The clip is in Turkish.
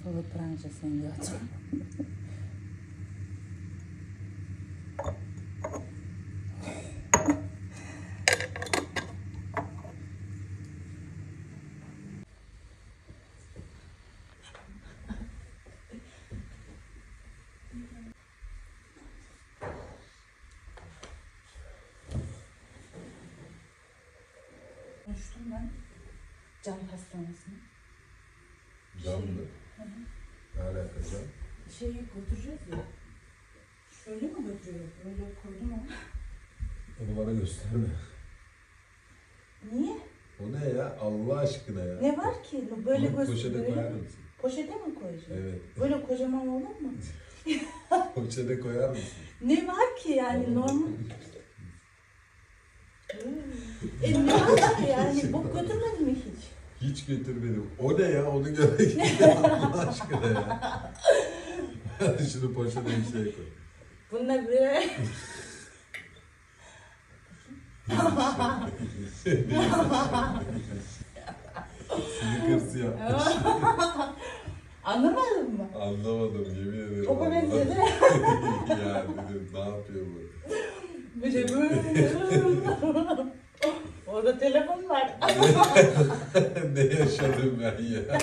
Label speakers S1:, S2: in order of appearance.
S1: Falou prancha sem gato. Konuştum ben. Can hastanesine.
S2: Can mı? Ne alaka can?
S1: Şeyi götüreceğiz ya. Şöyle mi götürüyor? Böyle koydum ama.
S2: Onu bana gösterme.
S1: Niye?
S2: O ne ya? Allah aşkına ya.
S1: Ne var ki? Böyle
S2: Onu poşete
S1: gösteriyor.
S2: koyar mısın?
S1: Poşete mi koyacağım?
S2: Evet.
S1: Böyle kocaman olur mu?
S2: Poşete koyar mısın?
S1: Ne var ki yani normal? Ne var ki yani? Bu götürmedin mi hiç?
S2: Hiç götürmedim. O ne ya? Onu görmek Allah aşkına ya. Hadi şunu poşete bir şey koy.
S1: Bunlar böyle...
S2: Sneakers yapmış.
S1: Anlamadın mı?
S2: Anlamadım yemin ederim.
S1: Çok benzedi.
S2: Ya dedim ne yapıyor bu?
S1: Bir de böyle... Orada telefon var.
S2: Ne yaşadım ben ya?